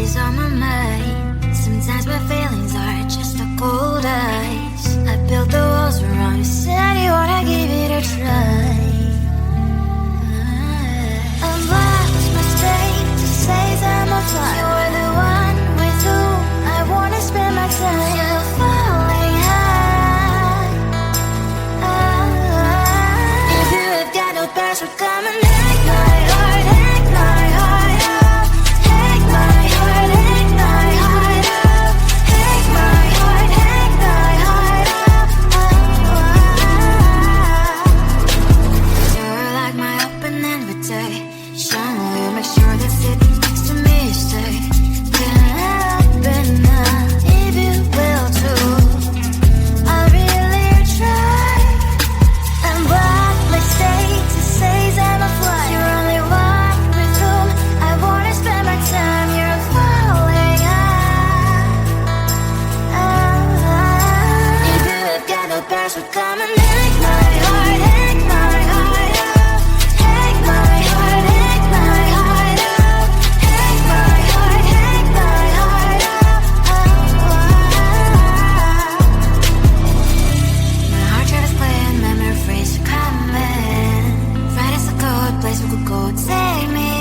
always on my mind. Sometimes my feelings are just a cold ice. I built the walls around you, said you wanna give it a try. I'm lost my state to say I'm a fly. You're the one with whom I wanna spend my time. You're falling high. If you have got no password, come and hack my heart, hack my heart up. Hack my heart, hack my heart up. Hack my heart, hack my heart up. You're like my open invitation. Will you make sure that sitting next to me you stay? Can I open up if you will too? I really try. I'm black like state to say I'm a fly. You're only one with whom I wanna spend my time. You're falling high. If you have got no password, come and hack my heart, hack my heart up. Hack my heart, hack my heart up. Hack my heart, hack my heart up. My heart tries to play in memory freeze, so come in. Right as a good place we could go, take me.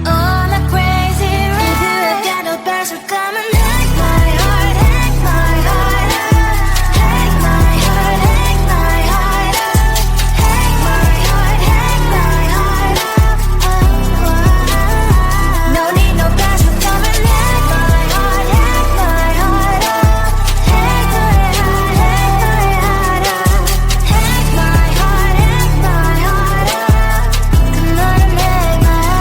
On a crazy ride. If you have got no password, come and hack my heart, hack my heart up. Hack my heart, hack my heart up. Hack my heart, hack my heart up. No need no password, come and hack my heart, hack my heart up. Hack my heart, hack my heart up. Hack my heart, hack my heart up. Come on and make my heart.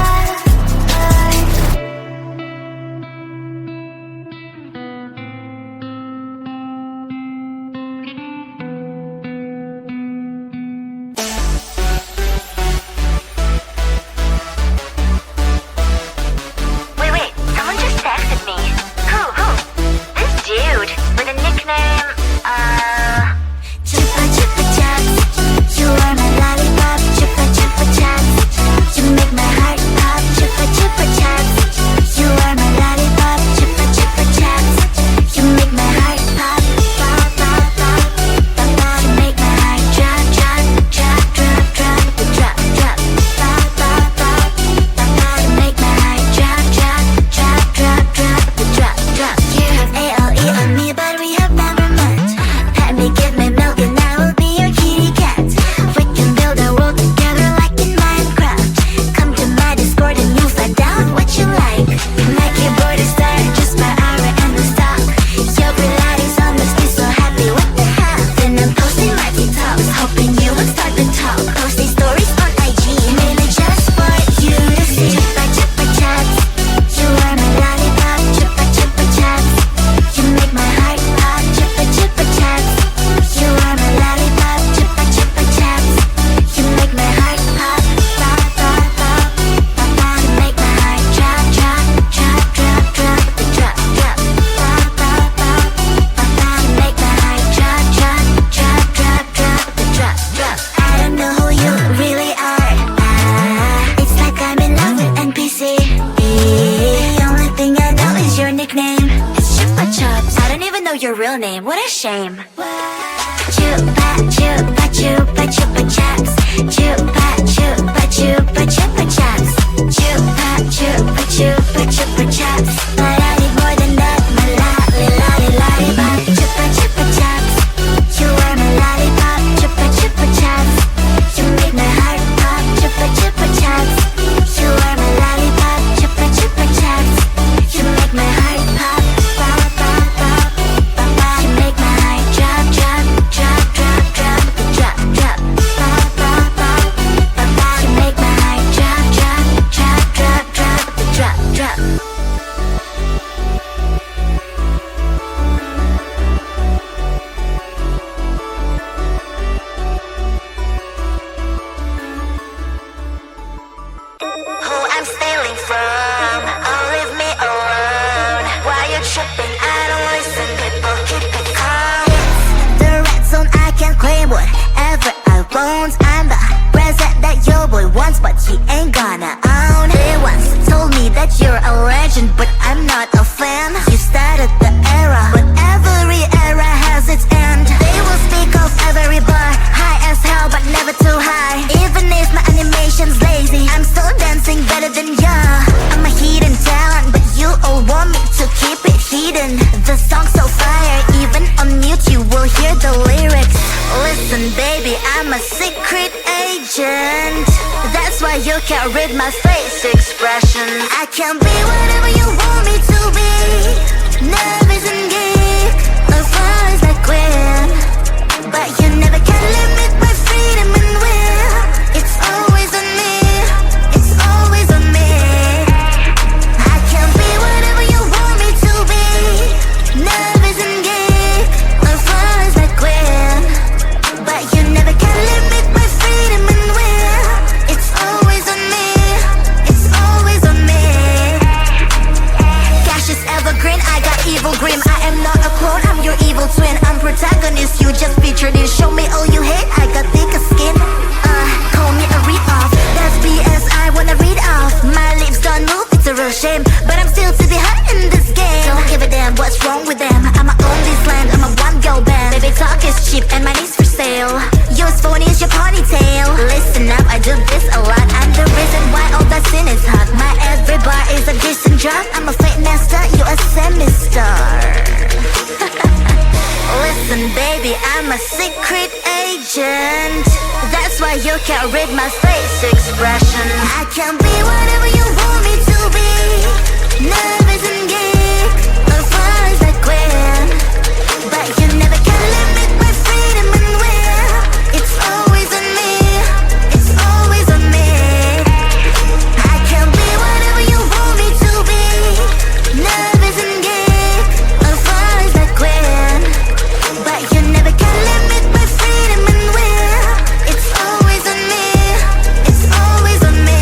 Wait, someone just texted me. Who? This dude with a nickname, Chupa chupa chups, you are my lollipop. Chupa chupa chups, you make my heart pop. Chupa chupa chups, you are my lollipop. Chupa chupa chups, you make my heart pop. Pop pop pop, pop pop. You make my heart drop drop drop drop drop drop drop. Pop pop pop, pop pop. You make my heart drop drop drop drop drop drop drop. You have ALE on me, but we have never met. Let me give me milk and I will be your kitty cat. We can build a world together like in Minecraft. Come to my Discord and you'll find out what you like. My keyboard is tired, just my aura and the stock. Your ballad is almost me so happy, what the hell? Then I'm posting my TikToks, hoping you will start to talk. Posting stories on IG, mainly just for you to see. Chupa chupa chups, you are my lollipop. Chupa chupa chups, you make my heart pop. Chupa chupa chups, you are my lollipop. Chupa chupa chups, you make my heart pop. Pop pop pop, pop pop. You make my heart drop drop drop drop drop drop drop. Pop pop pop, pop pop. You make my heart drop drop drop drop drop drop drop. I don't know who you really are. It's like I'm in love with NPC. The only thing I know is your nickname. It's Chupa Chups. I don't even know your real name. What a shame. Chupa chupa chupa chupa chups. Chupa chupa chupa chupa chups. Chupa chupa chupa chupa chups. But I need more than that. My lollipop. Chupa chupa chups, you are my lollipop. Chupa chupa chups, you make my heart pop. Chupa chupa chups, you are my lollipop. Chupa chupa chups, you make my heart pop. Pop pop pop, pop pop. You make my heart drop drop drop drop drop drop drop. Pop pop pop, I'm a secret agent. That's why you can't read my face expression. I can be whatever you want me to be. Nervous and geek, as far as I quit. But you never can limit my freedom and will. It's always on me, it's always on me. I can be whatever you want me to be. Nervous and geek, as far as I quit. But you never can limit my freedom and will. It's always on me, it's always on me. Cash is evergreen, I got evil grim. I am not a clone, I'm your evil twin. I'm protagonist, you just featured in. Show me all you hate, I got thicker skin. Call me a read-off, that's BS, I wanna read off. My lips don't move, it's a real shame. But I'm still to be hot in this game. Don't give a damn what's wrong with them. I'ma own this land, I'm a one-girl band. Baby talk is cheap and money's for sale. Yours phone is your ponytail. Listen up, I do this a lot. I'm the reason why all that sin is hot. My every bar is a decent drop. I'm a fake master, you a semi-star. Listen baby, I'm a secret agent. That's why you can't read my face expression. I can be whatever you want me to be. Nervous and geek, as far as I quit. But you never can limit my freedom and will. It's always on me, it's always on me. I can be whatever you want me to be. Nervous and geek, as far as I quit. But you never can limit my freedom and will. It's always on me, it's always on me.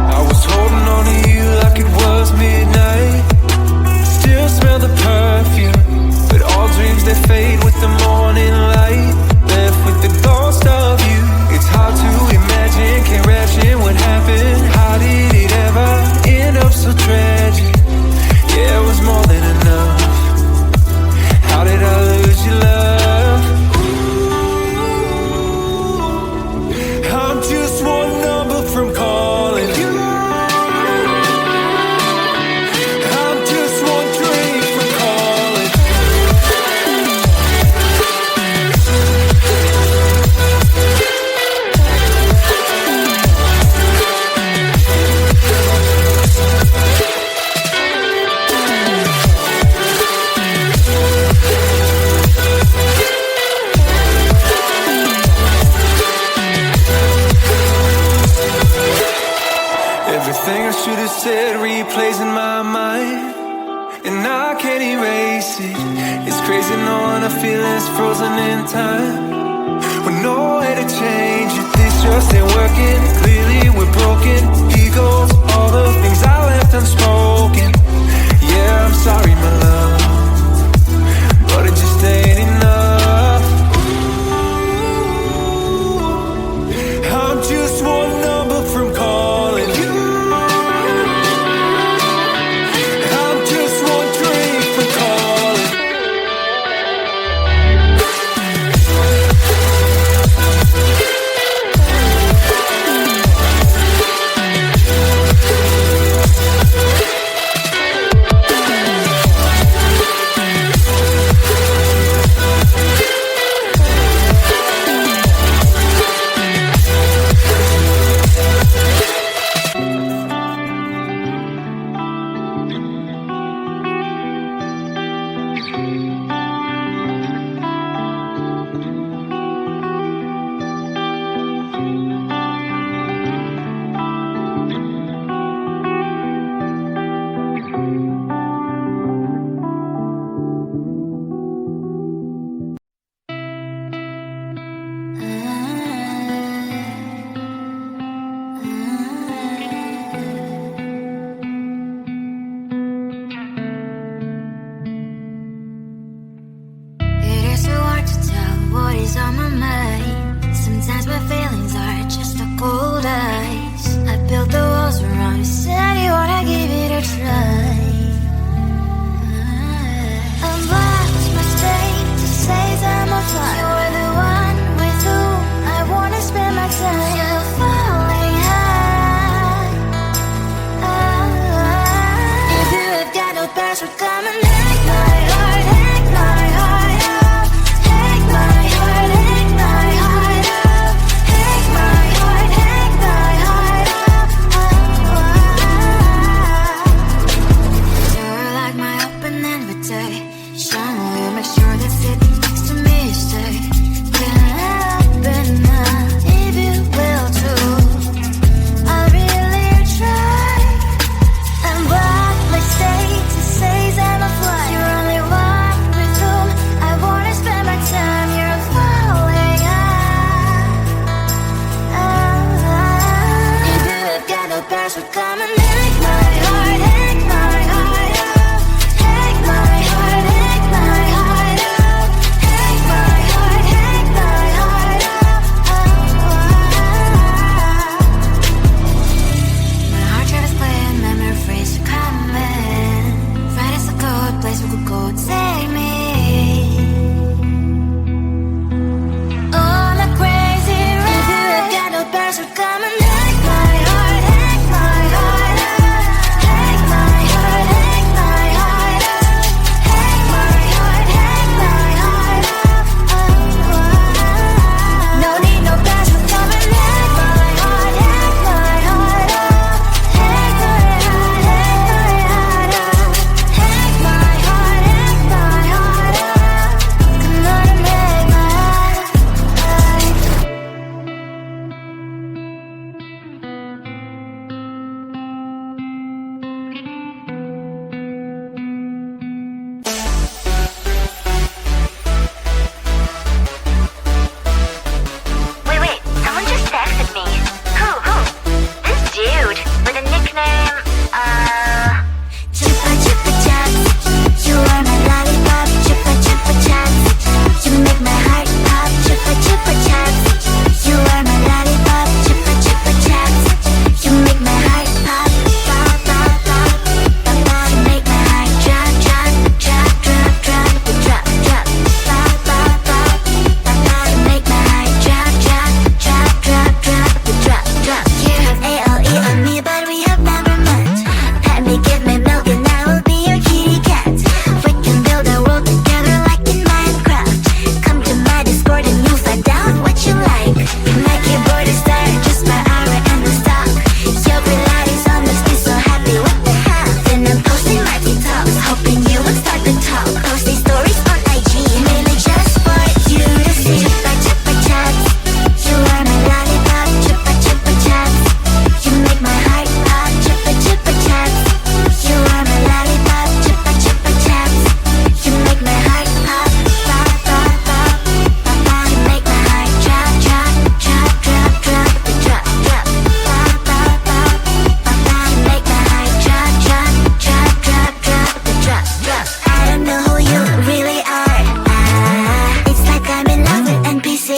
I was holding on to you like it was midnight. Still smell the perfume, but all dreams they fade with the morning light. Left with the ghost of you. It's hard to imagine, can't imagine what happened. How did it ever end up so tragic? Yeah, it was more than enough. How did I lose your love? I'm just one number from calling you. I'm just one drink from calling. Everything I should have said replays in my mind, and I can't erase it. It's crazy knowing our feelings frozen in time, with no way to change it. This just ain't working. Clearly we're broken. Egos, all the things I left unspoken. Yeah, I'm sorry, my love, but it just ain't enough. I'm just one number from calling you. I'm just one drink from calling. come and take my heart, take my heart out. Take my heart, take my heart out. Take my heart, take my heart out. My heart drive is playing, memory freeze are coming. Friday's a good place we could go, take me. On a crazy ride, got no birds are coming. Take my heart, take my heart out. Take my heart, take my heart out. Take my heart, take my heart out. No need no birds are coming. Take my heart, take my heart out. Take my heart, take my heart out. Take my heart, take my heart out. Come on and make my heart. Wait, someone just texted me. Who? This dude with a nickname, Chupa chupa chups, you are my lollipop. Chupa chupa chups, you make my heart pop. Chupa chupa chups, you are my lollipop. Chupa chupa chups, you make my heart pop. Pop pop pop, pop pop. You make my heart drop drop drop drop drop drop drop. Pop pop pop, pop pop. You make my heart drop drop drop drop drop drop drop. You have ALE on me, but we have never met. Let me give me milk and I will be your kitty cat. We can build a world together like in Minecraft. Come to my Discord and you'll find out what you like. My keyboard is tired, just my aura and the stock. Your Pilates almost be so happy, what the hell? Then I'm posting my TikToks, hoping you will start to talk. Posting stories on IG, mainly just for you to see. Chupa chupa chups, you are my lollipop. Chupa chupa chups, you make my heart pop. Chupa chupa chups, you are my lollipop. Chupa chupa chups, you make my heart pop. Pop pop pop, pop pop. You make my heart drop drop drop drop drop drop drop. Pop pop pop, pop pop. You make my heart drop drop drop drop drop drop drop. I don't know who you really are. It's like I'm in love with NPC.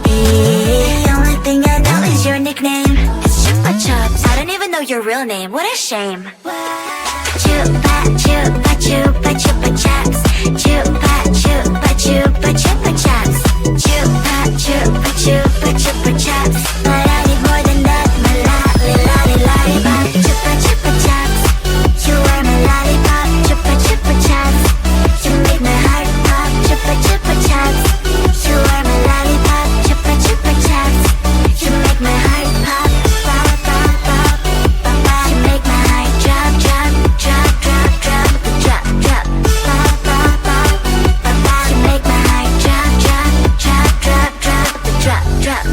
The only thing I know is your nickname. It's Chupa Chups. I don't even know your real name. What a shame. Chupa chupa chupa chupa chups. Chupa chupa chupa chupa chups. Chupa chupa chupa chupa chups. But I need more than that. My lollipop. Chupa chupa chups, you are my lollipop. Chupa chupa chups, you make my heart pop. Chupa chupa chups, you are my lollipop. Chupa chupa chups, you make my heart pop. Pop pop pop, pop pop. You make my heart drop drop drop drop drop drop drop. Pop pop pop, pop pop. You make my heart drop drop drop drop drop drop drop.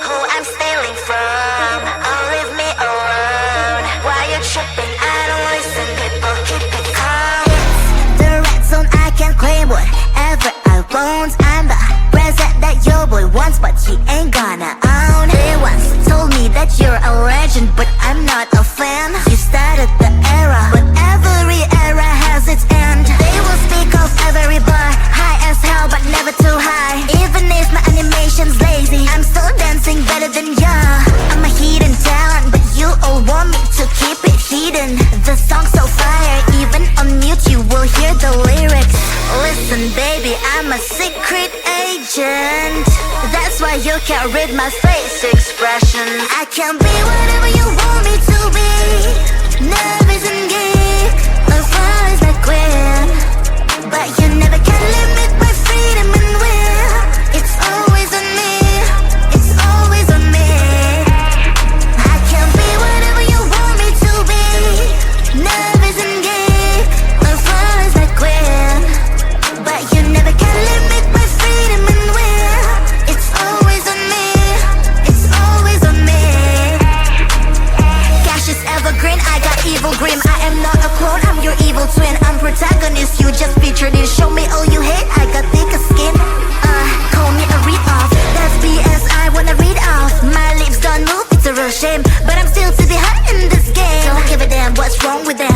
Who I'm stealing from, oh leave me alone. Why you tripping? I don't listen, people keep it calm. It's the red zone, I can claim whatever I want. I'm the present that your boy wants, but he ain't gonna own. They once told me that you're a legend, but I'm not a fan. You started the era, but every era has its end. They will speak of every bar, high as hell but never too high. Even if my animation's lazy, I'm still dancing better than ya. I'm a hidden talent, but you all want me to keep it hidden. The song's so fire, even on mute you will hear the lyrics. Listen baby, I'm a secret agent. That's why you can't read my face expression. I can be whatever you want me to be. Nervous and geek, or flies like Gwen. But you never can limit my freedom and will. It's always on me, it's always on me. I can be whatever you want me to be. Nervous and geek, or flies like Gwen. But you never can limit my freedom and will. It's always on me, it's always on me. Cash is evergreen, I got evil green. clone, I'm your evil twin. I'm protagonist, you just featured in. Show me all you hate, I got thicker skin. Call me a read-off. That's BS, I wanna read off. My lips don't move, it's a real shame, but I'm still to be hot in this game. Don't give a damn what's wrong with them.